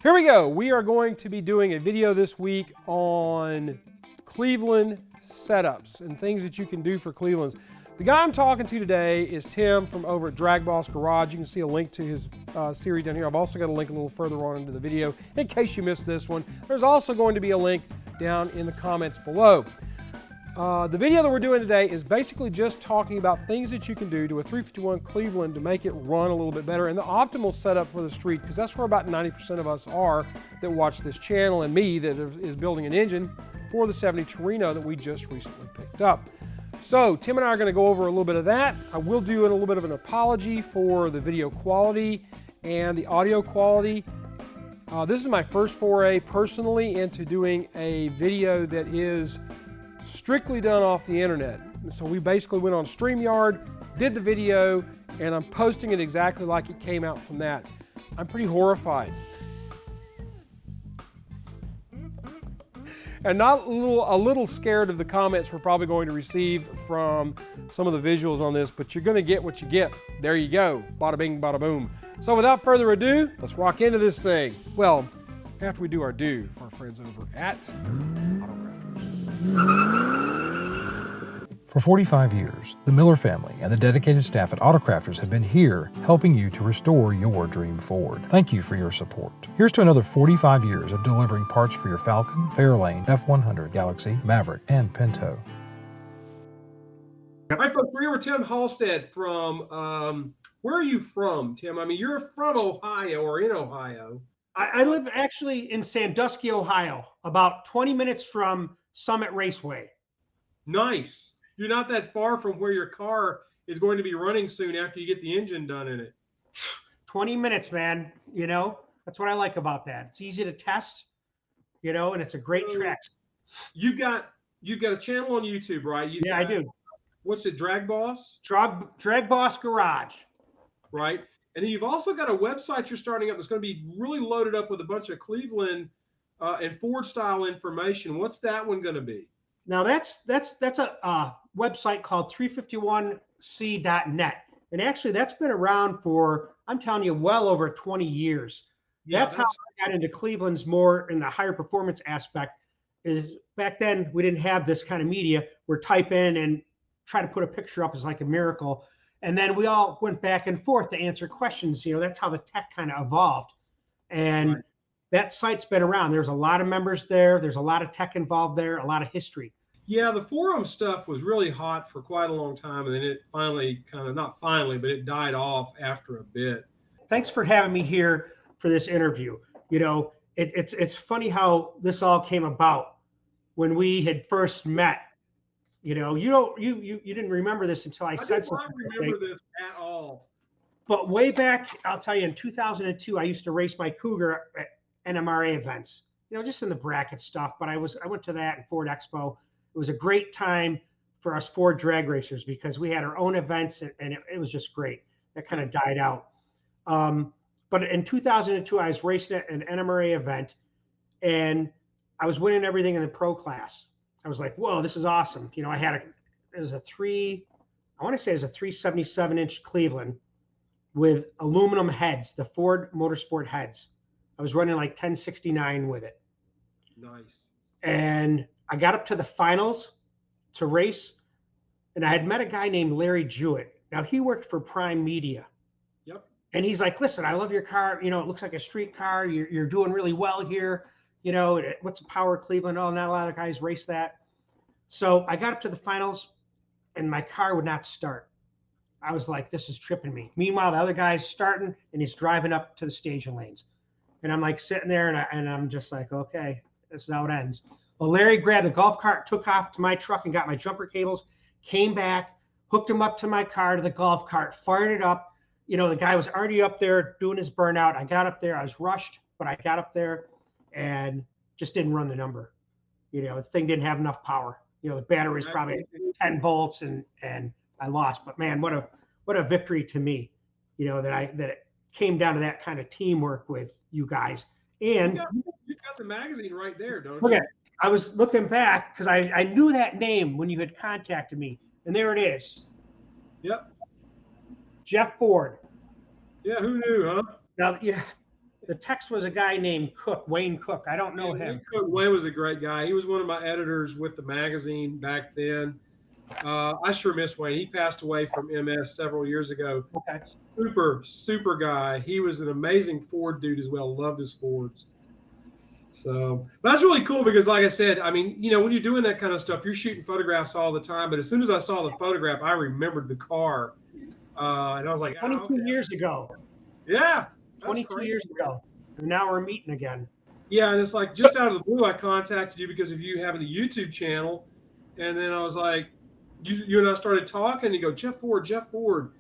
Here we go. We are going to be doing a video this week on Cleveland setups and things that you can do for Cleveland's. The guy I'm talking to today is Tim from over at Dragboss Garage. You can see a link to his series down here. I've also got a link a little further on into the video in case you missed this one. There's also going to be a link down in the comments below. The video that we're doing today is basically just talking about things that you can do to a 351 Cleveland to make it run a little bit better and the optimal setup for the street, because that's where about 90% of us are that watch this channel, and me that is building an engine for the 70 Torino that we just recently picked up. So Tim and I are going to go over a little bit of that. I will do a little bit of an apology for the video quality and the audio quality. This is my first foray personally into doing a video that is strictly done off the internet. So we basically went on StreamYard, did the video, and I'm posting it exactly like it came out from that. I'm pretty horrified. And a little scared of the comments we're probably going to receive from some of the visuals on this, but you're going to get what you get. There you go. Bada bing, bada boom. So without further ado, let's rock into this thing. Well, after we do our due for our friends over at Autorestomod. For 45 years, the Miller family and the dedicated staff at Autocrafters have been here helping you to restore your dream Ford. Thank you for your support. Here's to another 45 years of delivering parts for your Falcon, Fairlane, F100, Galaxy, Maverick, and Pinto. Hi folks, we're here with Tim Halstead from, where are you from, Tim? I mean, you're from Ohio or in Ohio. I live actually in Sandusky, Ohio, about 20 minutes from Summit Raceway. Nice. You're not that far from where your car is going to be running soon after you get the engine done in it. 20 minutes, man. You know, that's what I like about that. It's easy to test, you know, and it's a great track. You've got a channel on YouTube, right? Yeah, I do. What's it, Dragboss? Dragboss Garage. Right. And then you've also got a website you're starting up that's going to be really loaded up with a bunch of Cleveland and Ford style information. What's that one going to be? Now that's a website called 351c.net. And actually that's been around for, I'm telling you, well over 20 years. Yeah, that's how I got into Cleveland's more in the higher performance aspect. Is back then we didn't have this kind of media where type in and try to put a picture up is like a miracle. And then we all went back and forth to answer questions. You know, that's how the tech kind of evolved. And right. That site's been around. There's a lot of members there. There's a lot of tech involved there, a lot of history. Yeah, the forum stuff was really hot for quite a long time. And then it finally not finally, but it died off after a bit. Thanks for having me here for this interview. You know, it's funny how this all came about when we had first met. You know, you didn't remember this until I said something. I don't remember this at all. But way back, I'll tell you, in 2002, I used to race my Cougar at NMRA events. You know, just in the bracket stuff. But I went to that and Ford Expo. It was a great time for us Ford drag racers because we had our own events and it was just great. That kind of died out. But in 2002, I was racing at an NMRA event and I was winning everything in the pro class. I was like, whoa, this is awesome. You know, it was a 377-inch Cleveland with aluminum heads, the Ford Motorsport heads. I was running like 1069 with it. Nice. And I got up to the finals to race, and I had met a guy named Larry Jewett. Now, he worked for Prime Media. Yep. And he's like, listen, I love your car. You know, it looks like a street car. You're doing really well here. You know, what's a power Cleveland? Oh, not a lot of guys race that. So I got up to the finals, and my car would not start. I was like, this is tripping me. Meanwhile, the other guy's starting, and he's driving up to the staging lanes. And I'm like sitting there, and I'm just like, okay, this is how it ends. Well, Larry grabbed the golf cart, took off to my truck, and got my jumper cables, came back, hooked them up to my car, to the golf cart, fired it up. You know, the guy was already up there doing his burnout. I got up there. I was rushed, but I got up there and just didn't run the number. You know, the thing didn't have enough power. You know, the battery was probably 10 volts and I lost. But man, what a victory to me, you know, that it came down to that kind of teamwork with you guys. And you got the magazine right there, don't you? Okay. I was looking back because I knew that name when you had contacted me. And there it is. Yep. Jeff Ford. Yeah, who knew, huh? Now, yeah, The text was a guy named Cook, Wayne Cook. I don't know him. Wayne was a great guy. He was one of my editors with the magazine back then. I sure miss Wayne. He passed away from MS several years ago. Okay. Super guy. He was an amazing Ford dude as well. Loved his Fords. So that's really cool because, like I said, I mean, you know, when you're doing that kind of stuff, you're shooting photographs all the time. But as soon as I saw the photograph, I remembered the car, and I was like, 22 years ago. Yeah, 22 years ago. And now we're meeting again. Yeah, and it's like just out of the blue, I contacted you because of you having the YouTube channel, and then I was like, you and I started talking. You go, Jeff Ford,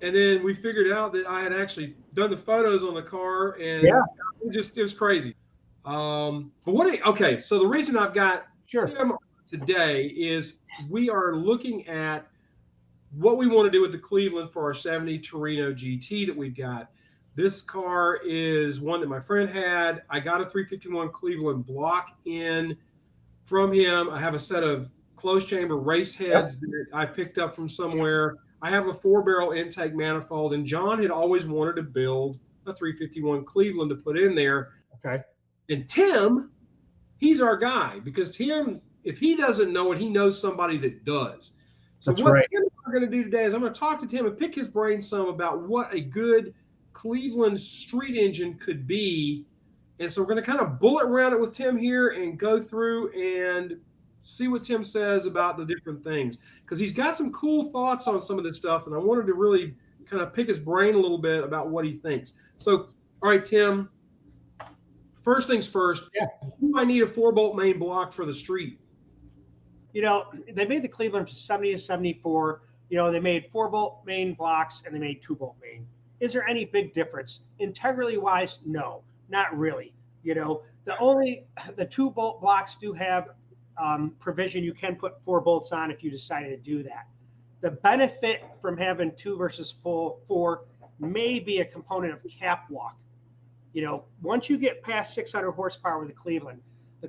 and then we figured out that I had actually done the photos on the car, and it was crazy. Okay, so the reason I've got Tim today is we are looking at what we want to do with the Cleveland for our 70 Torino GT that we've got. This car is one that my friend had. I got a 351 Cleveland block in from him. I have a set of closed chamber race heads that I picked up from somewhere. I have a 4-barrel intake manifold, and John had always wanted to build a 351 Cleveland to put in there. Okay. And Tim, he's our guy because Tim, if he doesn't know it, he knows somebody that does. So Tim and I are going to do today is I'm going to talk to Tim and pick his brain some about what a good Cleveland street engine could be. And so we're going to kind of bullet round it with Tim here and go through and see what Tim says about the different things, because he's got some cool thoughts on some of this stuff. And I wanted to really kind of pick his brain a little bit about what he thinks. So, all right, Tim, first things first, do I need a 4-bolt main block for the street? You know, they made the Cleveland from 70 to 74. You know, they made 4-bolt main blocks and they made 2-bolt main. Is there any big difference? Integrity wise, no, not really. You know, the 2-bolt blocks do have provision. You can put 4 bolts on if you decided to do that. The benefit from having 2 versus 4 may be a component of cap walk. You know, once you get past 600 horsepower with the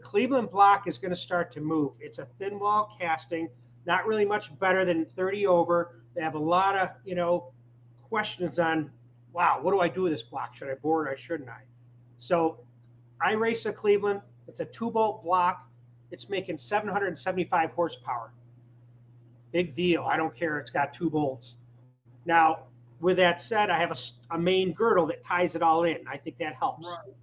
Cleveland block is going to start to move. It's a thin wall casting, not really much better than 30 over. They have a lot of, you know, questions on, wow, what do I do with this block? Should I bore it or shouldn't I? So I race a Cleveland. It's a 2-bolt block. It's making 775 horsepower. Big deal. I don't care. It's got 2 bolts. Now, with that said, I have a main girdle that ties it all in. I think that helps. Right.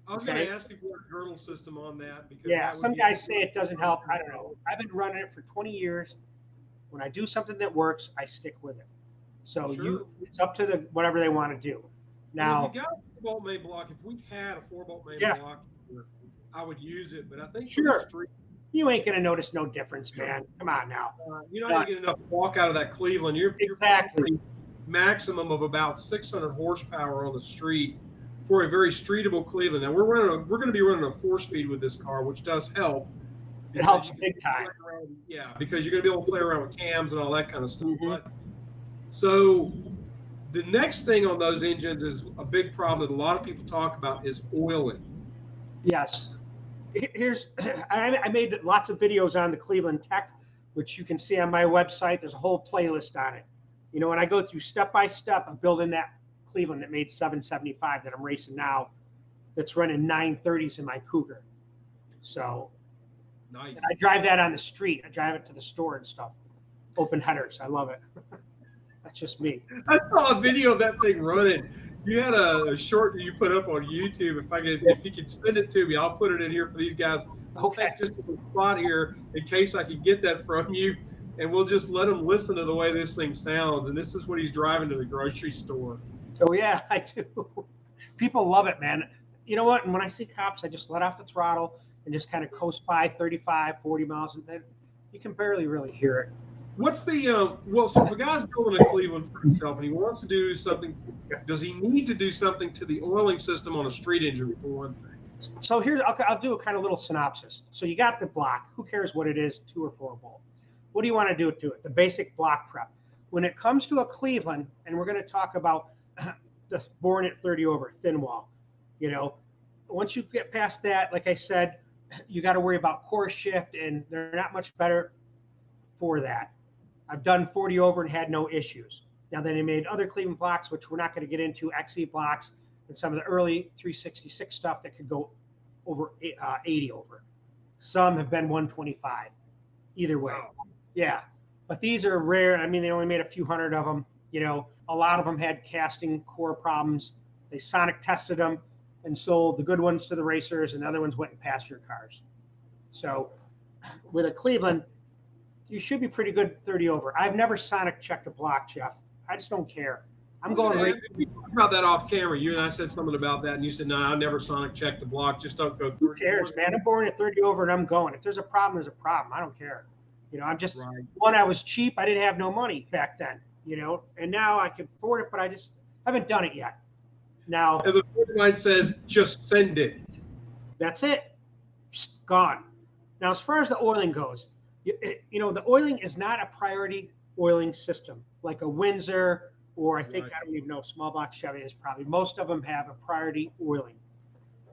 I was going to ask you for a girdle system on that. Because some guys say it doesn't help. I don't know. I've been running it for 20 years. When I do something that works, I stick with it. So it's up to whatever they want to do. Now, if you got a 4-bolt main block, if we had a 4-bolt main block, I would use it. But I think for the street, you ain't going to notice no difference, man. Come on now. You're not going to get enough walk out of that Cleveland. You're probably maximum of about 600 horsepower on the street for a very streetable Cleveland. Now we're going to be running a 4-speed with this car, which does help. It helps big time. Because you're going to be able to play around with cams and all that kind of stuff. But, so the next thing on those engines is a big problem that a lot of people talk about is oiling. Yes. I made lots of videos on the Cleveland Tech, which you can see on my website. There's a whole playlist on it. You know, and I go through step by step of building that Cleveland that made 775 that I'm racing now, that's running 930s in my Cougar. So nice. I drive that on the street. I drive it to the store and stuff. Open headers. I love it. That's just me. I saw a video of that thing running. You had a short that you put up on YouTube. If you could send it to me, I'll put it in here for these guys. I'll take just a spot here in case I can get that from you. And we'll just let them listen to the way this thing sounds. And this is what he's driving to the grocery store. Oh, yeah, I do. People love it, man. You know what? And when I see cops, I just let off the throttle and just kind of coast by 35, 40 miles. And then you can barely really hear it. What's the, so if a guy's building a Cleveland for himself and he wants to do something, does he need to do something to the oiling system on a street engine for one thing? So here's, I'll do a kind of little synopsis. So you got the block. Who cares what it is, 2 or 4 bolt? What do you want to do to it? The basic block prep. When it comes to a Cleveland, and we're going to talk about the born at 30 over, thin wall, you know, once you get past that, like I said, you got to worry about core shift, and they're not much better for that. I've done 40 over and had no issues. Now then they made other Cleveland blocks, which we're not going to get into, XE blocks, and some of the early 366 stuff that could go over 80 over. Some have been 125. Either way, Wow. yeah. But these are rare. I mean, they only made a few hundred of them. You know, a lot of them had casting core problems. They sonic tested them and sold the good ones to the racers, and the other ones went in passenger cars. So with a Cleveland, you should be pretty good 30 over. I've never sonic checked a block, Jeff. I just don't care. I'm going right. We talked about that off camera. You and I said something about that, and you said, "No, I never sonic check the block. Just don't go 30." Who cares, man? I'm born at 30 over, and I'm going. If there's a problem, there's a problem. I don't care. You know, I'm just one. I was cheap. I didn't have no money back then. You know, and now I can afford it, but I just haven't done it yet. Now, as a friend of mine says, just send it. That's it. Gone. Now, as far as the oiling goes, you know, the oiling is not a priority oiling system like a Windsor, or I think, I don't even know, small block Chevy is probably. Most of them have a priority oiling.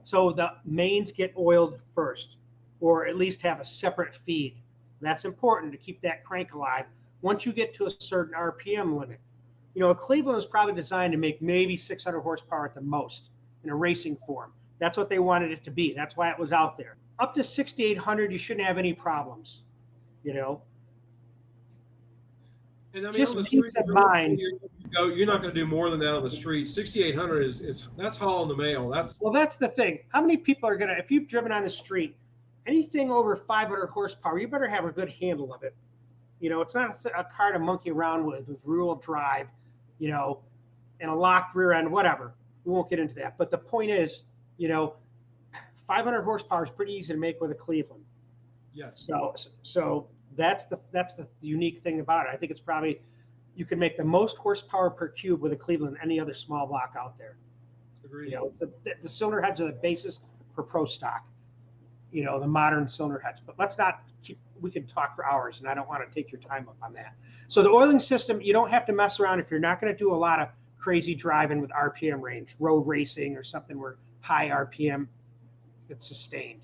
So the mains get oiled first, or at least have a separate feed. That's important to keep that crank alive once you get to a certain RPM limit. You know, a Cleveland was probably designed to make maybe 600 horsepower at the most in a racing form. That's what they wanted it to be. That's why it was out there. Up to 6,800, you shouldn't have any problems, you know. And I mean, just on the peace street, of mind. You're not going to do more than that on the street. 6,800 is that's hauling the mail. That's the thing. How many people are gonna, if you've driven on the street, anything over 500 horsepower, you better have a good handle of it. You know, it's not a car to monkey around with rear-wheel drive, you know, and a locked rear end, whatever. We won't get into that. But the point is, you know, 500 horsepower is pretty easy to make with a Cleveland. Yes. So that's the unique thing about it. I think it's probably, you can make the most horsepower per cube with a Cleveland than any other small block out there. Agreed. You know, it's the cylinder heads are the basis for pro stock. You know, the modern cylinder heads. But let's not keep, we could talk for hours, and I don't want to take your time up on that. So the oiling system, you don't have to mess around if you're not going to do a lot of crazy driving with RPM range, road racing or something where high RPM it's sustained.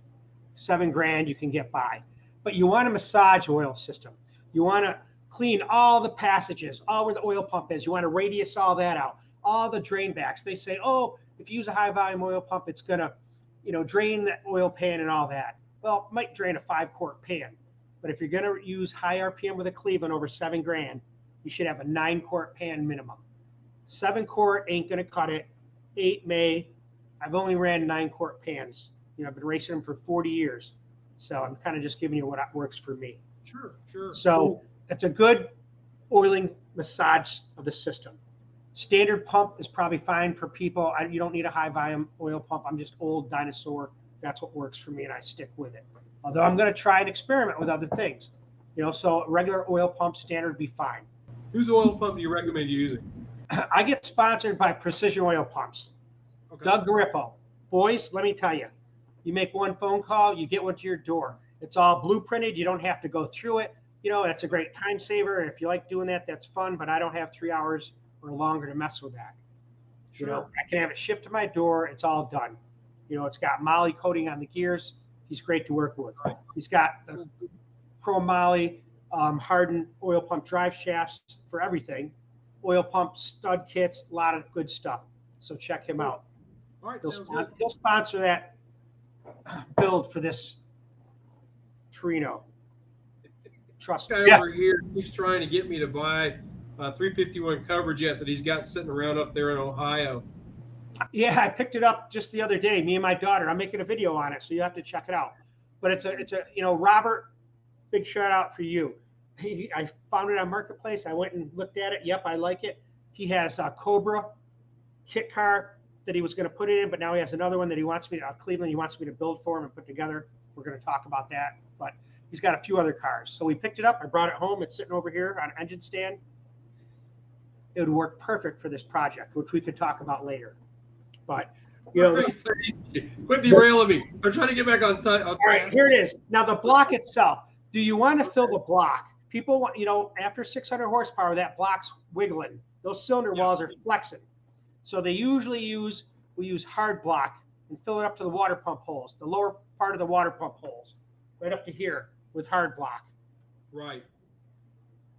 $7,000 you can get by. But you want a massage oil system. You want to clean all the passages, all where the oil pump is. You want to radius all that out, all the drain backs. They say, oh, if you use a high volume oil pump, it's going to, you know, drain the oil pan and all that. Well, it might drain a 5-quart pan. But if you're going to use high RPM with a Cleveland over $7,000, you should have a 9-quart pan minimum. 7-quart ain't going to cut it. 8 may. I've only ran 9-quart pans. You know, I've been racing them for 40 years. So I'm kind of just giving you what works for me. Sure. So it's a good oiling massage of the system. Standard pump is probably fine for people. You don't need a high volume oil pump. I'm just old dinosaur. That's what works for me, and I stick with it. Although I'm going to try and experiment with other things. You know, so regular oil pump standard would be fine. Whose oil pump do you recommend using? I get sponsored by Precision Oil Pumps. Okay. Doug Griffo. Boys, let me tell you, you make one phone call, you get one to your door. It's all blueprinted. You don't have to go through it. You know, that's a great time saver. If you like doing that, that's fun, but I don't have 3 hours or longer to mess with that. Sure. You know, I can have it shipped to my door. It's all done. You know, it's got Moly coating on the gears. He's great to work with. Right. He's got the Pro Moly hardened oil pump drive shafts for everything. Oil pump stud kits, a lot of good stuff. So check him out. All right, he'll sponsor that build for this Torino. Trust me. Over here, he's trying to get me to buy 351 coverage yet that he's got sitting around up there in Ohio. Yeah, I picked it up just the other day. Me and my daughter. I'm making a video on it, so you have to check it out. But it's a you know, Robert, big shout out for you. I found it on Marketplace. I went and looked at it. Yep, I like it. He has a Cobra kit car that he was going to put it in, but now he has another one that he wants me to Cleveland. He wants me to build for him and put together. We're going to talk about that. But he's got a few other cars. So we picked it up. I brought it home. It's sitting over here on an engine stand. It would work perfect for this project, which we could talk about later. But, you know. Quit derailing me. I'm trying to get back on time. All right, here it is. Now, the block itself. Do you want to fill the block? People want, you know, after 600 horsepower, that block's wiggling. Those cylinder walls are flexing. So they usually we use hard block and fill it up to the water pump holes, the lower part of the water pump holes, right up to here with hard block. Right.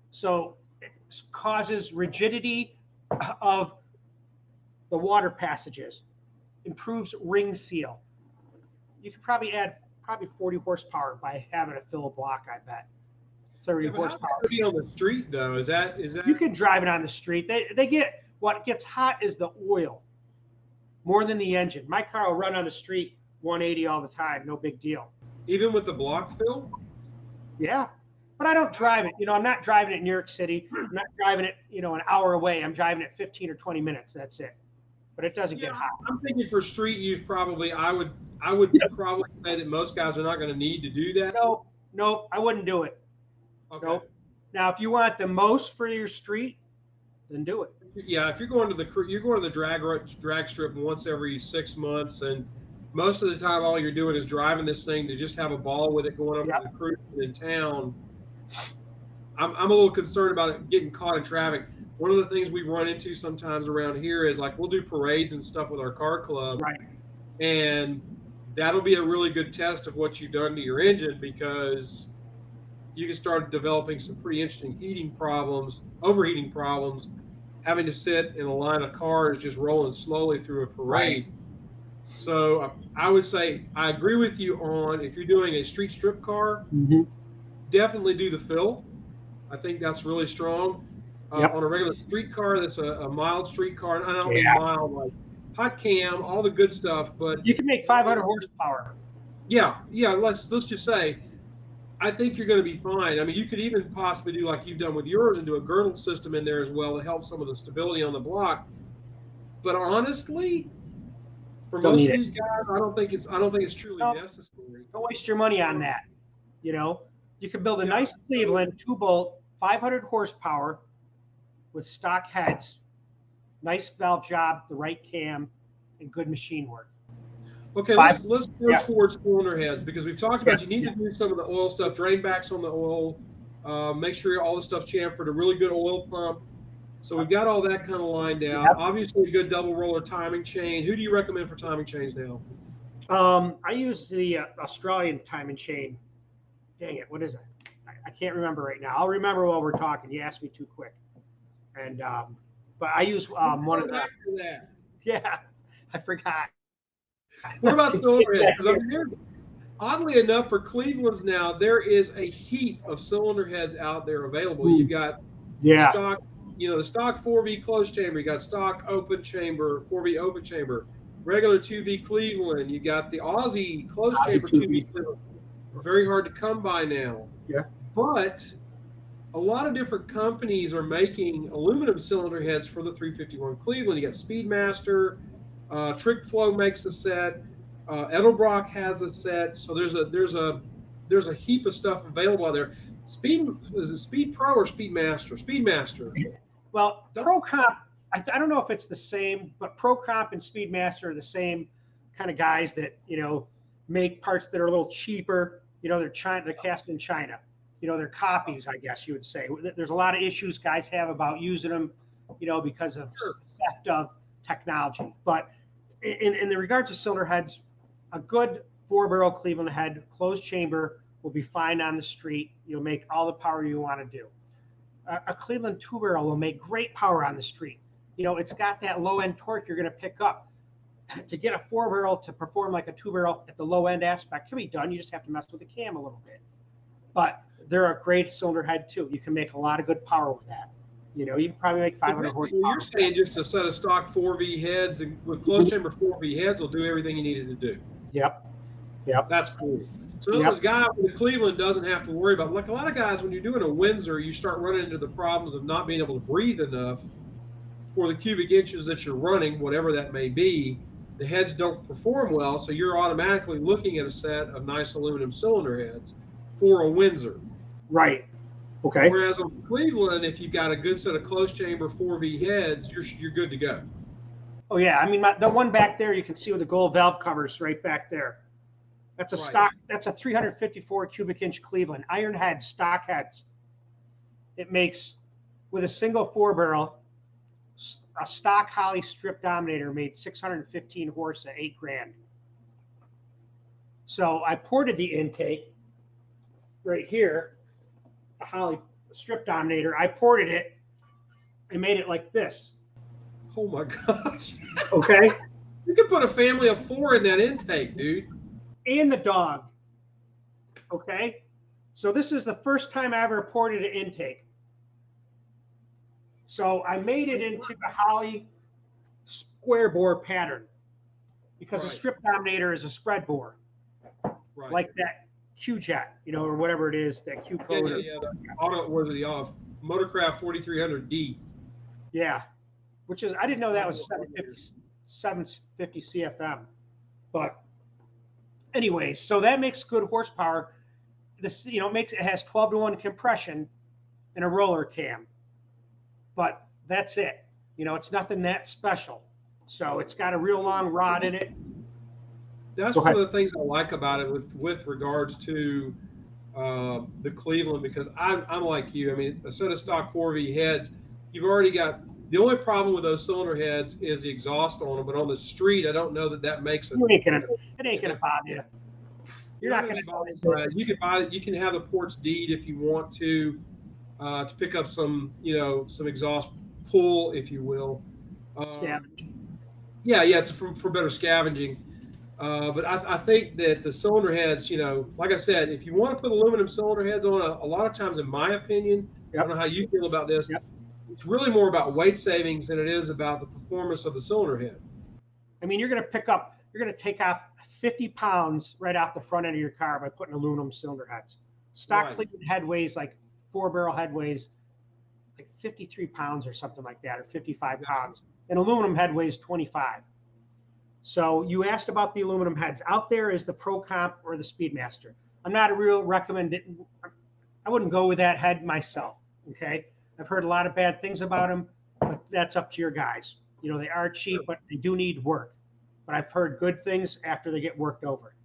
So it causes rigidity of the water passages. improves ring seal. You could probably add 40 horsepower by having a fill block, I bet. 30 Yeah, but how horsepower. to be on the street though? Is that You can drive it on the street. They get, what gets hot is the oil more than the engine. My car will run on the street 180 all the time, no big deal. even with the block fill? Yeah. But I don't drive it. I'm not driving it in New York City. I'm not driving it, an hour away. I'm driving it 15 or 20 minutes. That's it. But it doesn't get hot. I'm thinking for street use, probably I would probably say that most guys are not going to need to do that. Nope, I wouldn't do it. Okay. Nope. Now, if you want the most for your street, then do it. Yeah, if you're going to the drag strip once every 6 months, and most of the time all you're doing is driving this thing to just have a ball with it going over to the cruise in town. I'm a little concerned about it getting caught in traffic. One of the things we run into sometimes around here is like we'll do parades and stuff with our car club, Right? And that'll be a really good test of what you've done to your engine, because you can start developing some pretty interesting overheating problems, having to sit in a line of cars just rolling slowly through a parade. Right. So I would say I agree with you on, if you're doing a street strip car, definitely do the fill. I think that's really strong. On a regular street car, that's a mild street car, and I don't mean mild like hot cam, all the good stuff, but you can make 500 horsepower. Yeah. Let's just say, I think you're going to be fine. I mean, you could even possibly do like you've done with yours and do a girdle system in there as well to help some of the stability on the block. But honestly, for most of these guys, I don't think it's truly necessary. Don't waste your money on that. You can build a nice Cleveland 2-bolt, 500 horsepower with stock heads, nice valve job, the right cam, and good machine work. Okay, let's go towards cylinder heads, because we've talked about you need to do some of the oil stuff, drain backs on the oil, make sure all the stuff's chamfered, a really good oil pump. So we've got all that kind of lined out. Obviously, a good double roller timing chain. Who do you recommend for timing chains now? I use the Australian timing chain. Dang it, what is it? I can't remember right now. I'll remember while we're talking. You asked me too quick. And but I use one of the. Yeah, I forgot. What about cylinder heads? Because oddly enough, for Cleveland's now, there is a heap of cylinder heads out there available. You've got stock, the stock 4V closed chamber. You got stock open chamber, 4V open chamber, regular 2V Cleveland. You got the Aussie closed chamber 2V Cleveland. Very hard to come by now. Yeah. But a lot of different companies are making aluminum cylinder heads for the 351 Cleveland. You got Speedmaster, Trick Flow makes a set, Edelbrock has a set. So there's a heap of stuff available out there. Is it Speed Pro or Speedmaster? Speedmaster. Well, ProComp, I don't know if it's the same, but ProComp and Speedmaster are the same kind of guys that make parts that are a little cheaper. They're cast in China. They're copies, I guess you would say. There's a lot of issues guys have about using them, because of theft of technology. But in the regards to cylinder heads, a good 4-barrel Cleveland head, closed chamber, will be fine on the street. You'll make all the power you want to do. A Cleveland 2-barrel will make great power on the street. It's got that low-end torque you're going to pick up. To get a 4-barrel to perform like a 2-barrel at the low-end aspect can be done. You just have to mess with the cam a little bit. But they're a great cylinder head too. You can make a lot of good power with that. You can probably make 500 horsepower. You're saying just a set of stock 4V heads and with closed chamber 4V heads will do everything you needed to do. Yep. That's cool. So those guys with Cleveland doesn't have to worry about, like a lot of guys, when you're doing a Windsor, you start running into the problems of not being able to breathe enough for the cubic inches that you're running, whatever that may be. The heads don't perform well, so you're automatically looking at a set of nice aluminum cylinder heads for a Windsor. Right. Okay. Whereas on Cleveland, if you've got a good set of closed chamber 4V heads, you're good to go. Oh yeah, I mean the one back there you can see with the gold valve covers right back there. That's a stock. That's a 354 cubic inch Cleveland iron head, stock heads. It makes with a single 4-barrel. A stock Holley strip dominator made 615 horse at $8,000. So I ported the intake right here, a Holley strip dominator. I ported it and made it like this. Oh my gosh. Okay. You could put a family of 4 in that intake, dude. And the dog. Okay? So this is the first time I ever ported an intake. So I made it into the Holly square bore pattern because a strip dominator is a spread bore, like that Q-Jet, or whatever it is, that Q-Code. Yeah. The Motorcraft 4300D. Yeah, which is, I didn't know that was 750 CFM. But anyways, so that makes good horsepower. This, it has 12-to-1 compression and a roller cam. But that's it. It's nothing that special. So it's got a real long rod in it. That's one of the things I like about it with regards to the Cleveland, because I'm like you. I mean, a set of stock 4V heads, you've already got. The only problem with those cylinder heads is the exhaust on them. But on the street, I don't know that makes it. It ain't gonna bother you. You're not gonna bother you. You can buy. You can have the ports deed if you want to pick up some, some exhaust pull, if you will. Scavenge. Yeah, it's for better scavenging. But I think that the cylinder heads, like I said, if you want to put aluminum cylinder heads on, a lot of times, in my opinion, I don't know how you feel about this, it's really more about weight savings than it is about the performance of the cylinder head. I mean, you're going to take off 50 pounds right off the front end of your car by putting aluminum cylinder heads. Stock Cleveland head weighs, like 4-barrel head weighs like 53 pounds or something like that, or 55 pounds. And aluminum head weighs 25. So you asked about the aluminum heads. Out there is the Pro Comp or the Speedmaster. I'm not a real I wouldn't go with that head myself. Okay. I've heard a lot of bad things about them, but that's up to your guys. They are cheap, but they do need work. But I've heard good things after they get worked over.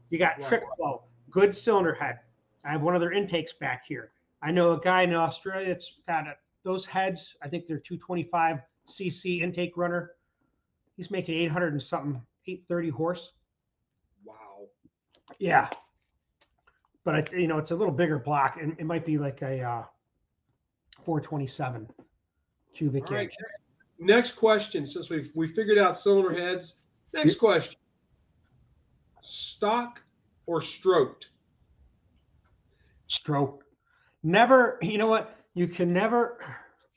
You got Trick Flow, good cylinder head. I have one of their intakes back here. I know a guy in Australia that's got those heads. I think they're 225 cc intake runner. He's making 800 and something, 830 horse. Wow. Yeah. But it's a little bigger block, and it might be like a 427 cubic inch. Next question, since we figured out cylinder heads. Next question. Stock or stroked? Stroked. Never, you can never,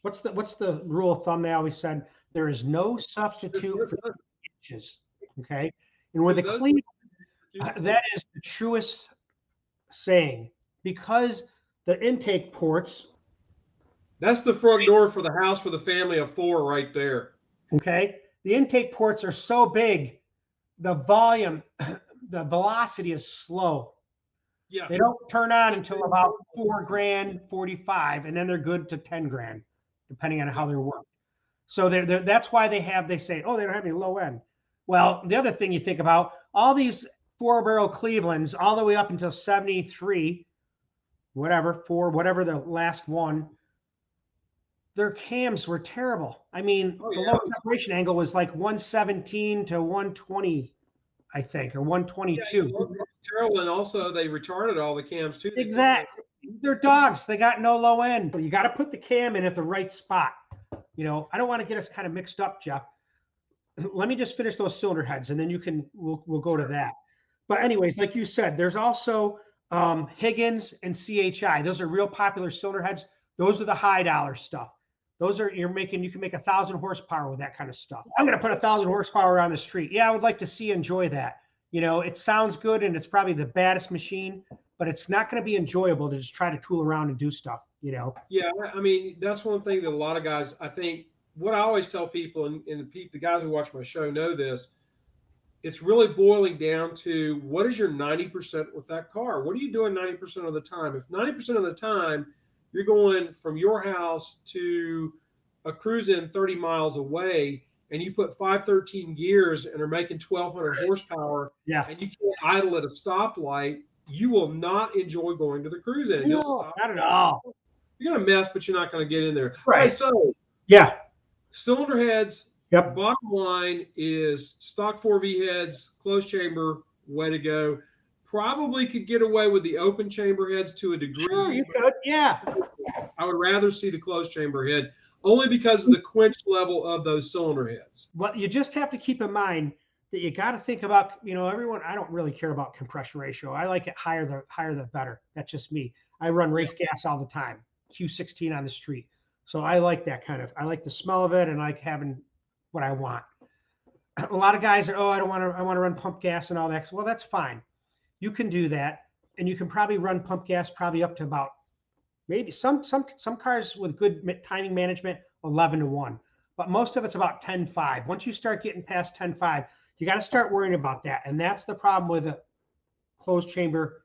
what's the rule of thumb they always said? There is no substitute for inches. Okay. And with the Cleveland, that is the truest saying, because the intake ports. That's the front door for the house for the family of 4 right there. Okay. The intake ports are so big, the volume, the velocity is slow. Yeah. They don't turn on until about $4,000, 45, and then they're good to 10 grand, depending on how they're worked. So that's why they say, oh, they don't have any low end. Well, the other thing you think about, all these 4-barrel Clevelands, all the way up until 73, whatever the last one, their cams were terrible. I mean, the low separation angle was like 117 to 120, I think, or 122. Yeah, terrible, and also they retarded all the cams too. Exactly. They're dogs. They got no low end. You got to put the cam in at the right spot. I don't want to get us kind of mixed up, Jeff. Let me just finish those cylinder heads, and then we'll go to that. But anyways, like you said, there's also Higgins and CHI. Those are real popular cylinder heads. Those are the high dollar stuff. Those are, you can make 1,000 horsepower with that kind of stuff. I'm going to put 1,000 horsepower on the street. Yeah, I would like to enjoy that. It sounds good, and it's probably the baddest machine, but it's not going to be enjoyable to just try to tool around and do stuff, Yeah, I mean, that's one thing that a lot of guys, I think, what I always tell people, and the guys who watch my show know this, it's really boiling down to, what is your 90% with that car? What are you doing 90% of the time? If 90% of the time you're going from your house to a cruise-in 30 miles away, and you put 513 gears and are making 1,200 horsepower, and you can't idle at a stoplight, you will not enjoy going to the cruise-in. No, not at all. You're going to mess, but you're not going to get in there. Right. Right, so, cylinder heads, bottom line is stock 4V heads, closed chamber, way to go. Probably could get away with the open chamber heads to a degree. Sure, you could, yeah. I would rather see the closed chamber head, only because of the quench level of those cylinder heads. But you just have to keep in mind, that you got to think about, everyone, I don't really care about compression ratio. I like it higher, the better. That's just me. I run race gas all the time, Q16 on the street. So I like that I like the smell of it and I like having what I want. A lot of guys are, I want to run pump gas and all that. Well, that's fine. You can do that. And you can probably run pump gas probably up to about maybe some cars with good timing management, 11-1. But most of it's about 10.5. Once you start getting past 10.5, you got to start worrying about that. And that's the problem with a closed chamber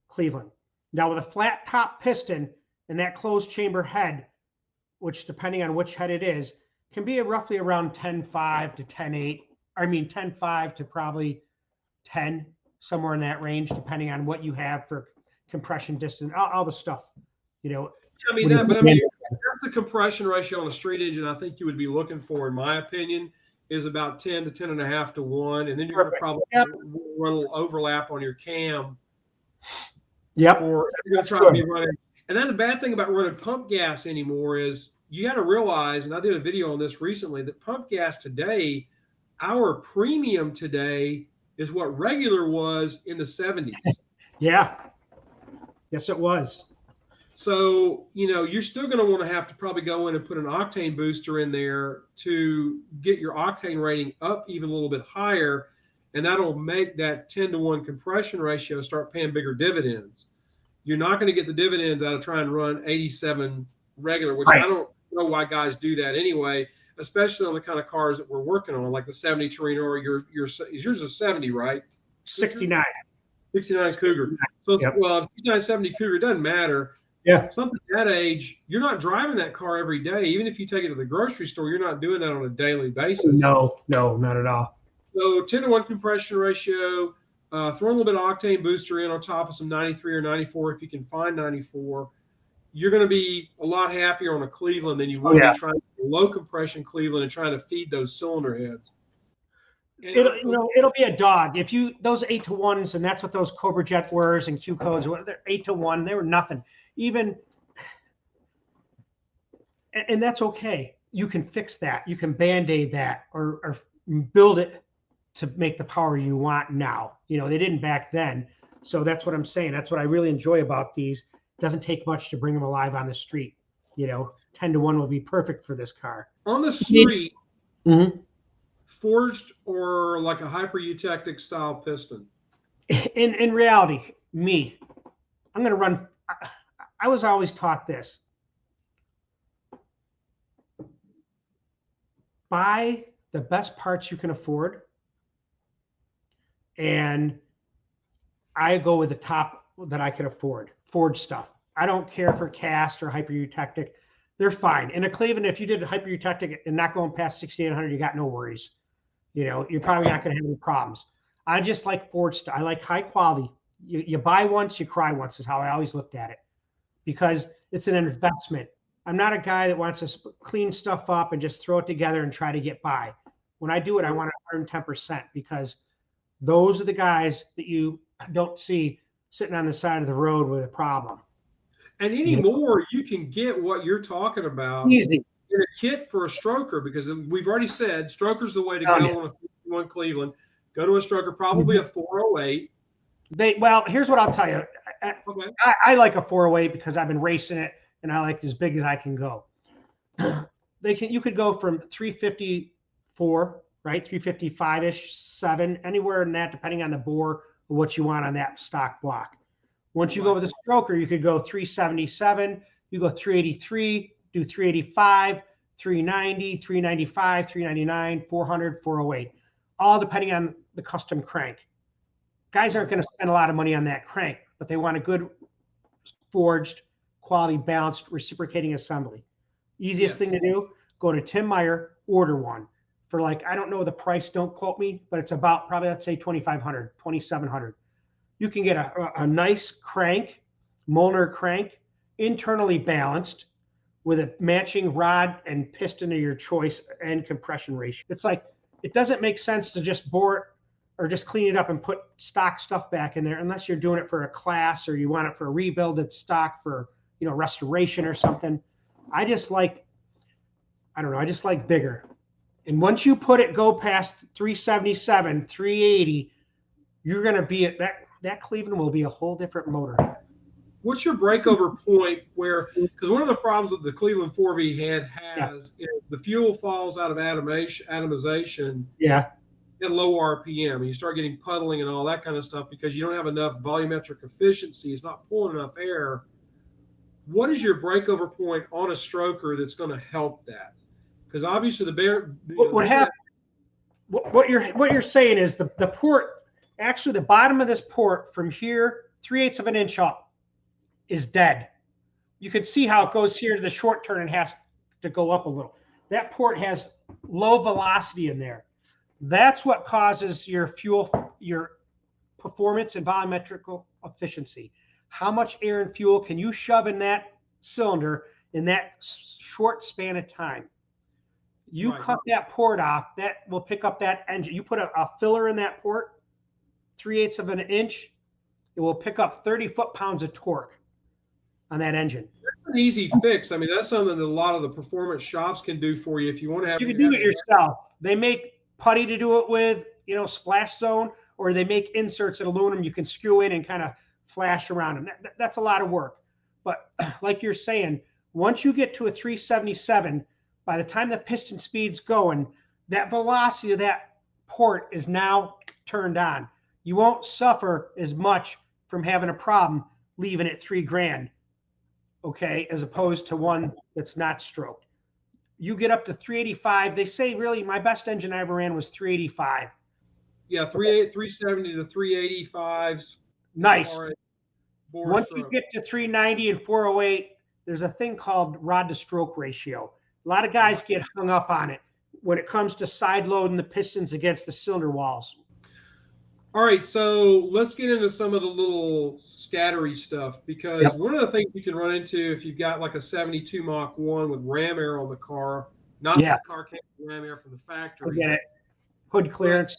Cleveland. Now with a flat top piston and that closed chamber head, which depending on which head it is, can be roughly around 10.5 to 10.8. I mean 10.5 to probably 10, somewhere in that range, depending on what you have for compression distance, all the stuff, I mean, that's the compression ratio on a street engine I think you would be looking for, in my opinion, is about 10 to 10.5 to 1. And then you're going to probably run a little overlap on your cam. Yep. You're going to try to be running. And then the bad thing about running pump gas anymore is you got to realize, and I did a video on this recently, that pump gas today, our premium today is what regular was in the 70s. Yeah. Yes, it was. So, you're still going to want to have to probably go in and put an octane booster in there to get your octane rating up even a little bit higher. And that'll make that 10-to-1 compression ratio start paying bigger dividends. You're not going to get the dividends out of trying to run 87 regular, which I don't know why guys do that anyway, especially on the kind of cars that we're working on, like the 70 Torino, or yours is a 70, right? 69. 69 Cougar. So, 69, 70 Cougar, it doesn't matter. Yeah. Something that age, you're not driving that car every day. Even if you take it to the grocery store, you're not doing that on a daily basis. No, not at all. So 10-to-1 compression ratio, throw a little bit of octane booster in on top of some 93 or 94 if you can find 94. You're going to be a lot happier on a Cleveland than you will be trying to low compression Cleveland and trying to feed those cylinder heads. It'll be a dog. If those 8-to-1s, and that's what those Cobra Jet were and Q codes, they're 8-to-1, they were nothing. And that's okay. You can fix that. You can band-aid that or build it to make the power you want now. They didn't back then. So that's what I'm saying. That's what I really enjoy about these. It doesn't take much to bring them alive on the street. 10-to-1 will be perfect for this car. On the street, forged or like a hyper eutectic style piston? In reality, I'm going to run. I was always taught this. Buy the best parts you can afford. And I go with the top that I can afford. Forged stuff. I don't care for cast or hyper eutectic. They're fine. In a Cleveland, if you did a hyper eutectic and not going past 6,800, you got no worries. You're probably not going to have any problems. I just like forged stuff. I like high quality. You buy once, you cry once is how I always looked at it, because it's an investment. I'm not a guy that wants to clean stuff up and just throw it together and try to get by. When I do it, I want 110%, because those are the guys that you don't see sitting on the side of the road with a problem. And anymore, you can get what you're talking about easy in a kit for a stroker, because we've already said stroker's the way to go on a 51 Cleveland. Go to a stroker, probably a 408. Here's what I'll tell you. I like a 408 because I've been racing it and I like as big as I can go. You could go from 354, right? 355-ish, 7, anywhere in that, depending on the bore or what you want on that stock block. Once you go with a stroker, you could go 377, you go 383, do 385, 390, 395, 399, 400, 408, all depending on the custom crank. Guys aren't going to spend a lot of money on that crank, but they want a good forged, quality, balanced, reciprocating assembly. Easiest thing to do, go to Tim Meyer, order one for I don't know the price, don't quote me, but it's about probably, let's say 2,500, 2,700. You can get a nice crank, Molnar crank, internally balanced with a matching rod and piston of your choice and compression ratio. It's it doesn't make sense to just bore it or just clean it up and put stock stuff back in there unless you're doing it for a class or you want it for a rebuild that's stock for, restoration or something. I just like bigger. And once you go past 377, 380, you're going to be at that Cleveland will be a whole different motor. What's your breakover point where, because one of the problems that the Cleveland 4V has is the fuel falls out of atomization Yeah. at low RPM, and you start getting puddling and all that kind of stuff because you don't have enough volumetric efficiency. It's not pulling enough air. What is your breakover point on a stroker that's going to help that? Because obviously what you're saying is the port, actually the bottom of this port from here 3/8 of an inch up is dead. You can see how it goes here to the short turn and has to go up a little. That port has low velocity in there. That's what causes your performance and volumetrical efficiency. How much air and fuel can you shove in that cylinder in that short span of time? You cut that port off, that will pick up that engine. You put a filler in that port, 3/8 of an inch, it will pick up 30 foot-pounds of torque on that engine. That's an easy fix. I mean, that's something that a lot of the performance shops can do for you if you want to have. You can do it yourself. They make putty to do it with, splash zone, or they make inserts in aluminum you can screw in and kind of flash around them. That's a lot of work. But like you're saying, once you get to a 377, by the time the piston speed's going, that velocity of that port is now turned on. You won't suffer as much from having a problem leaving at $3,000, okay, as opposed to one that's not stroked. You get up to 385. They say really my best engine I ever ran was 385. Yeah, 370 to 385s. Nice. Once you get to 390 and 408, there's a thing called rod to stroke ratio. A lot of guys get hung up on it when it comes to side loading the pistons against the cylinder walls. All right, so let's get into some of the little scattery stuff, because one of the things you can run into if you've got like a 72 Mach 1 with ram air on the car, not the car came with ram air from the factory. I get it. Hood clearance.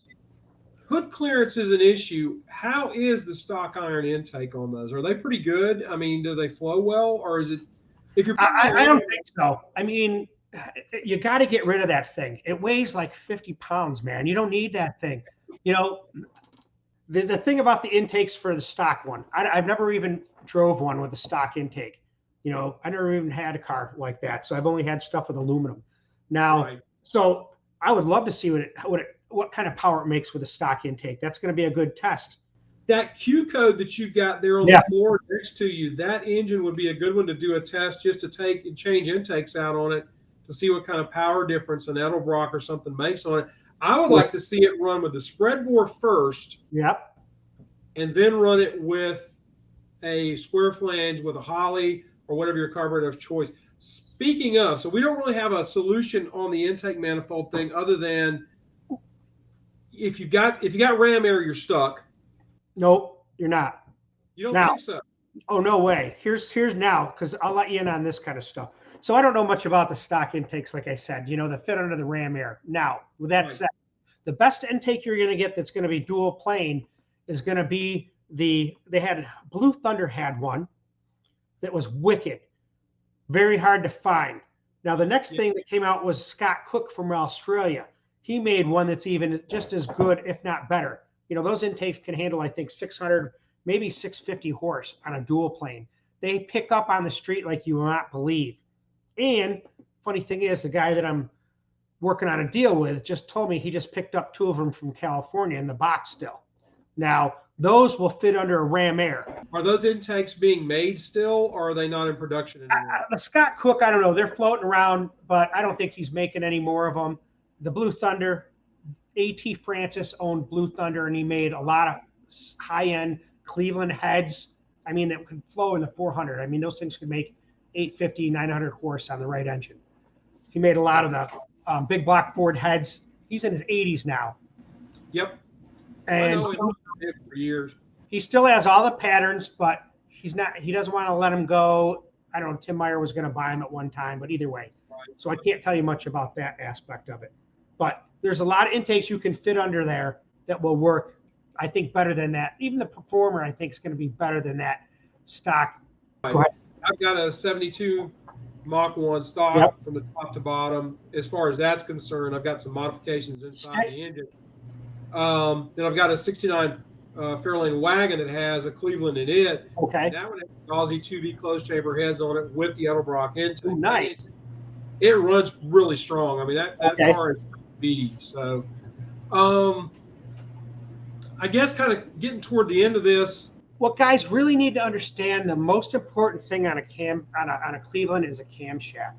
Hood clearance is an issue. How is the stock iron intake on those? Are they pretty good? I mean, do they flow well, or is it? If you're, I don't think so. I mean, you got to get rid of that thing. It weighs like 50 pounds, man. You don't need that thing. The thing about the intakes for the stock one, I've never even drove one with a stock intake. I never even had a car like that. So I've only had stuff with aluminum. Now, so I would love to see what kind of power it makes with a stock intake. That's going to be a good test. That Q code that you've got there on the floor next to you, that engine would be a good one to do a test, just to take and change intakes out on it to see what kind of power difference an Edelbrock or something makes on it. I would like to see it run with the spread bore first. Yep. And then run it with a square flange with a Holly or whatever your carburetor of choice. Speaking of, so we don't really have a solution on the intake manifold thing other than if you got ram air, you're stuck. Nope, you're not. You don't think so? Oh, no way. Here's now, because I'll let you in on this kind of stuff. So I don't know much about the stock intakes, like I said, that fit under the ram air. Now, with that said, the best intake you're going to get that's going to be dual plane is going to be Blue Thunder had one that was wicked, very hard to find. Now, the next thing that came out was Scott Cook from Australia. He made one that's even just as good, if not better. Those intakes can handle, I think, 600, maybe 650 horse on a dual plane. They pick up on the street like you will not believe. And funny thing is, the guy that I'm working on a deal with just told me he just picked up 2 of them from California in the box still. Now, those will fit under a ram air. Are those intakes being made still, or are they not in production anymore? The Scott Cook, I don't know. They're floating around, but I don't think he's making any more of them. The Blue Thunder, A.T. Francis owned Blue Thunder, and he made a lot of high-end Cleveland heads. I mean, that could flow in the 400. I mean, those things could make 850, 900 horse on the right engine. He made a lot of the big block Ford heads. He's in his 80s now. Yep. And I know him for years. He still has all the patterns, but he doesn't want to let them go. I don't know, Tim Meyer was going to buy him at one time, but either way. So I can't tell you much about that aspect of it. But there's a lot of intakes you can fit under there that will work, I think, better than that. Even the Performer, I think, is going to be better than that stock. Go ahead. I've got a 72 Mach 1 stock Yep. from the top to bottom. As far as that's concerned, I've got some modifications inside the engine. Then I've got a 69 Fairlane wagon that has a Cleveland in it. Okay. That one has Aussie 2V closed chamber heads on it with the Edelbrock intake. Ooh, nice. It runs really strong. I mean, that car is beefy. So, I guess kind of getting toward the end of this. What guys really need to understand, the most important thing on a Cleveland is a camshaft.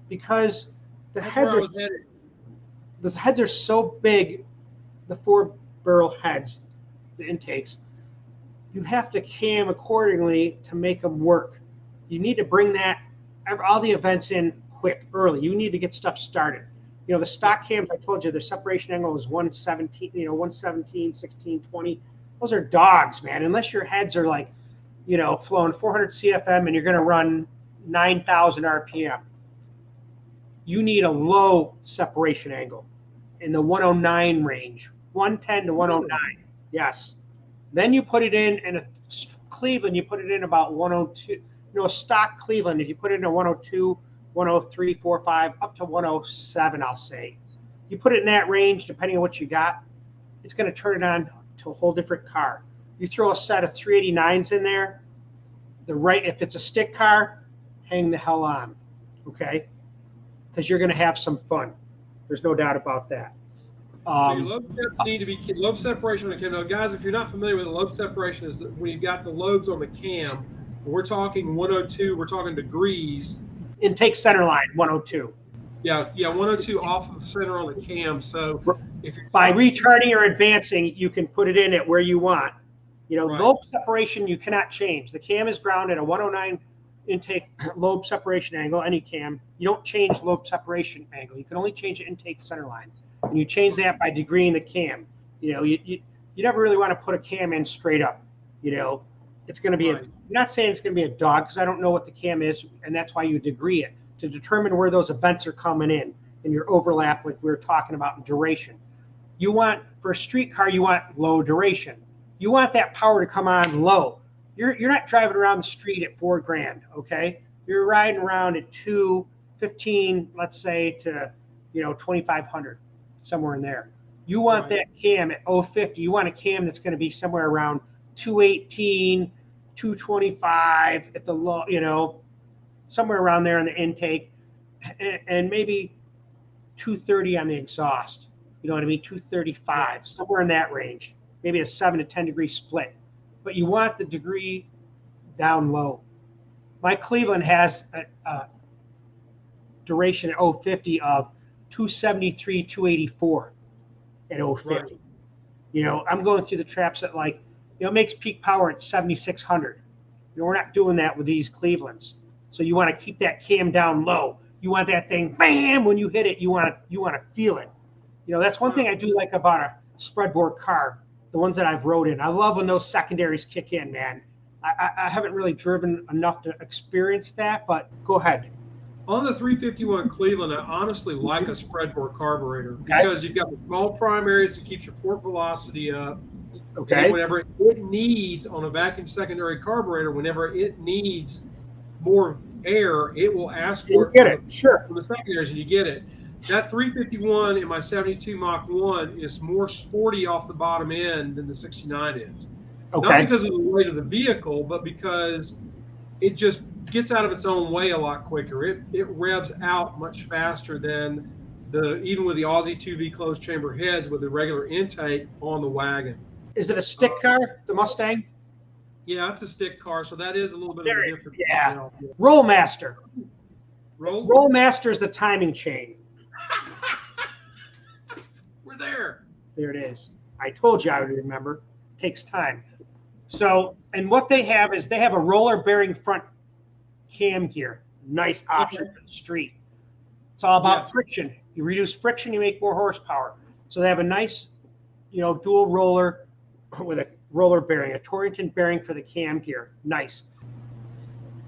Because the heads are so big, the 4-barrel heads, the intakes, you have to cam accordingly to make them work. You need to bring all the events in quick, early. You need to get stuff started. You know, the stock cams, I told you, their separation angle is 117, 117, 16, 20. Those are dogs, man. Unless your heads are like, flowing 400 CFM and you're going to run 9,000 RPM. You need a low separation angle in the 109 range, 110 to 109. Yes. Then you put it in a Cleveland, you put it in about 102. A stock Cleveland, if you put it in a 102, 103, 45, up to 107, I'll say. You put it in that range, depending on what you got, it's going to turn it on to a whole different car. You throw a set of 389s in there, if it's a stick car, hang the hell on, okay? Because you're going to have some fun. There's no doubt about that. So your lobe need to be lobe separation on the cam. Now, guys, if you're not familiar with the lobe separation, is when you've got the lobes on the cam. We're talking 102. We're talking degrees. Intake center line 102. Yeah, 102 off of the center on the cam. So if you're by retarding or advancing, you can put it in at where you want. Right. Lobe separation you cannot change. The cam is grounded at a 109 intake lobe separation angle. Any cam, you don't change lobe separation angle. You can only change the intake center line, and you change that by degreeing the cam. You never really want to put a cam in straight up. It's going to be right. I'm not saying it's going to be a dog because I don't know what the cam is, and that's why you degree it to determine where those events are coming in your overlap, like we were talking about in duration. You want, for a street car, you want low duration. You want that power to come on low. You're not driving around the street at $4,000, okay? You're riding around at 215, let's say, to 2,500, somewhere in there. You want that cam at 050. You want a cam that's going to be somewhere around 218, 225 at the low, somewhere around there in the intake, and maybe 230 on the exhaust. You know what I mean? 235, somewhere in that range. Maybe a 7 to 10 degree split. But you want the degree down low. My Cleveland has a duration at 050 of 273, 284 at 050. Right. I'm going through the traps at it makes peak power at 7,600. We're not doing that with these Clevelands. So you want to keep that cam down low. You want that thing, bam, when you hit it, you want to feel it. That's one thing I do like about a spreadboard car, the ones that I've rode in. I love when those secondaries kick in, man. I haven't really driven enough to experience that, but go ahead. On the 351 Cleveland, I honestly like a spreadboard carburetor because you've got the small primaries that keeps your port velocity up. Okay. And whenever it needs, on a vacuum secondary carburetor, whenever it needs more air, it will ask for it. Get it, sure. From the secondaries, and you get it. That 351 in my 72 Mach 1 is more sporty off the bottom end than the 69 is. Okay. Not because of the weight of the vehicle, but because it just gets out of its own way a lot quicker. It revs out much faster than even with the Aussie 2V closed chamber heads with the regular intake on the wagon. Is it a stick car, the Mustang? Yeah, it's a stick car, so that is a little bit of a difference. Yeah. Rollmaster. Rollmaster is the timing chain. We're there. There it is. I told you I would remember. It takes time. So, and what they have is they have a roller bearing front cam gear. Nice option for the street. It's all about friction. You reduce friction, you make more horsepower. So they have a nice, dual roller with a roller bearing, a Torrington bearing for the cam gear. Nice.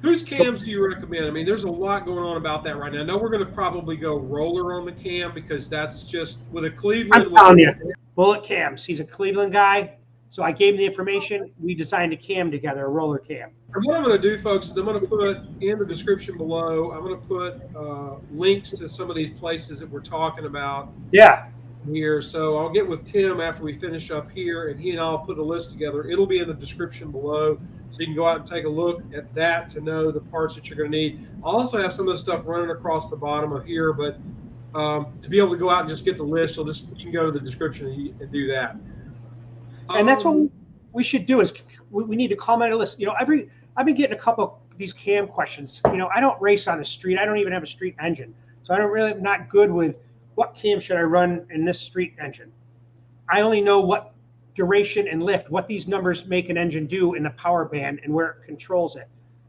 Whose cams do you recommend? I mean, there's a lot going on about that right now. I know we're going to probably go roller on the cam because that's just with a Cleveland. I'm telling you, bullet cams. He's a Cleveland guy. So I gave him the information. We designed a cam together, a roller cam. And what I'm going to do, folks, is I'm going to put in the description below, I'm going to put links to some of these places that we're talking about Yeah. here. So I'll get with Tim after we finish up here, and he and I'll put a list together. It'll be in the description below, so you can go out and take a look at that to know the parts that you're going to need. I'll also have some of the stuff running across the bottom of here, but to be able to go out and just get the list, you can go to the description and do that. And that's what we should do is we need to comment a list. You know, I've been getting a couple of these cam questions. You know, I don't race on the street. I don't even have a street engine. So I'm not good with what cam should I run in this street engine. I only know what duration and lift, what these numbers make an engine do in the power band and where it controls it.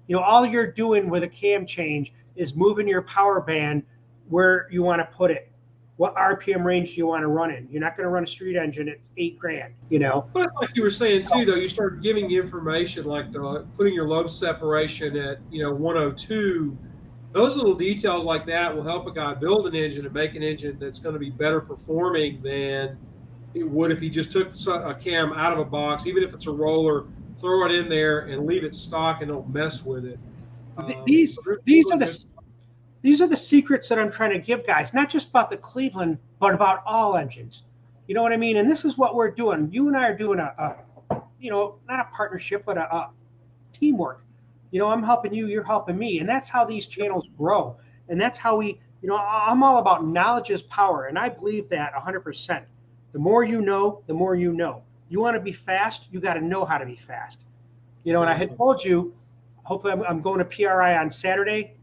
You know, all you're doing with a cam change is moving your power band where you want to put it. What RPM range do you want to run in? You're not going to run a street engine at $8,000, you know. But like you were saying too, though, you start giving information like putting your lobe separation at 102. Those little details like that will help a guy build an engine and make an engine that's going to be better performing than it would if he just took a cam out of a box, even if it's a roller, throw it in there and leave it stock and don't mess with it. These are the secrets that I'm trying to give guys, not just about the Cleveland, but about all engines. You know what I mean? And this is what we're doing. You and I are doing a not a partnership, but a teamwork. You know, I'm helping you, you're helping me. And that's how these channels grow. And that's how I'm all about knowledge is power. And I believe that 100%. The more you know, the more you know. You want to be fast, you got to know how to be fast. You know, and I had told you, hopefully I'm going to PRI on Saturday.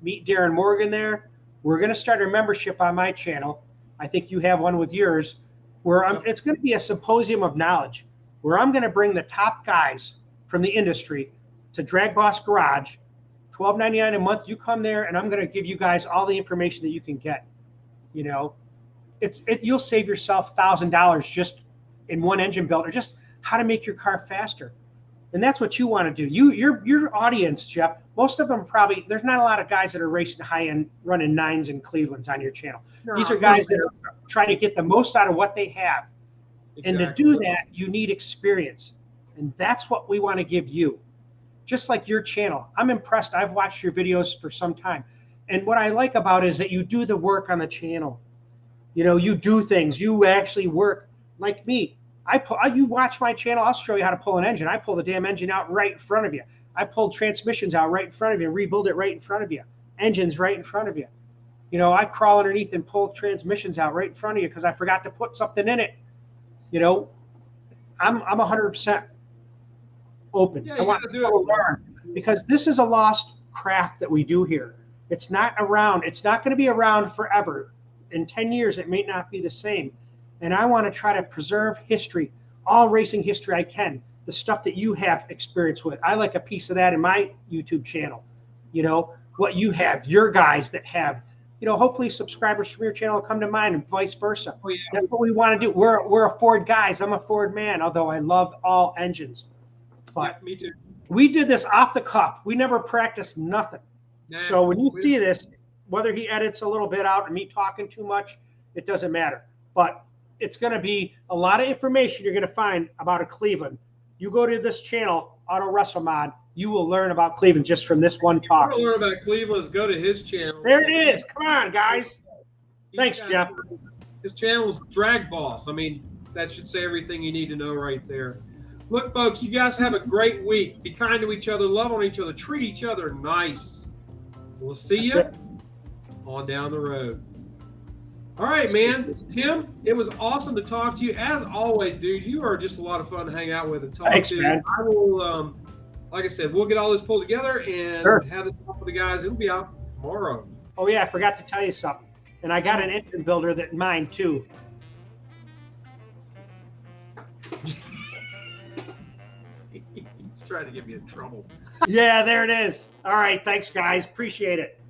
Meet Darren Morgan there. We're going to start a membership on my channel. I think you have one with yours, where it's going to be a symposium of knowledge, where I'm going to bring the top guys from the industry to Dragboss Garage, $12.99 a month. You come there, and I'm going to give you guys all the information that you can get. You know, you'll save yourself $1,000 just in one engine build, or just how to make your car faster. And that's what you want to do. Your audience, Jeff, most of them probably, there's not a lot of guys that are racing high end, running 9s and Clevelands on your channel. No, these are guys that are trying to get the most out of what they have. Exactly. And to do that, you need experience. And that's what we want to give you. Just like your channel. I'm impressed. I've watched your videos for some time. And what I like about it is that you do the work on the channel. You know, you do things. You actually work like me. You watch my channel, I'll show you how to pull an engine. I pull the damn engine out right in front of you. I pulled transmissions out right in front of you, rebuild it right in front of you. Engines right in front of you. You know, I crawl underneath and pull transmissions out right in front of you because I forgot to put something in it. You know, I'm 100% open. Yeah, I want to learn because this is a lost craft that we do here. It's not around. It's not going to be around forever. In 10 years, it may not be the same. And I want to try to preserve history, all racing history I can, the stuff that you have experience with. I like a piece of that in my YouTube channel. You know, what you have, your guys that have, you know, hopefully subscribers from your channel will come to mine and vice versa. Oh, yeah. That's what we want to do. We're a Ford guys. I'm a Ford man, although I love all engines. But yeah, me too. We did this off the cuff. We never practiced nothing. Nah, so when you see this, whether he edits a little bit out and me talking too much, it doesn't matter. But it's going to be a lot of information you're going to find about a Cleveland. You go to this channel, Autorestomod, you will learn about Cleveland just from this one talk. If you want to learn about Cleveland's, go to his channel. There it is. Come on, guys. Thanks, Jeff. His channel is Dragboss. I mean, that should say everything you need to know right there. Look, folks, you guys have a great week. Be kind to each other, love on each other, treat each other nice. We'll see you on down the road. All right, man. Tim, it was awesome to talk to you. As always, dude, you are just a lot of fun to hang out with and talk to. Man. I will, like I said, we'll get all this pulled together and have this talk with the guys. It'll be out tomorrow. Oh, yeah, I forgot to tell you something. And I got an engine builder that mine, too. He's trying to get me in trouble. Yeah, there it is. All right, thanks, guys. Appreciate it.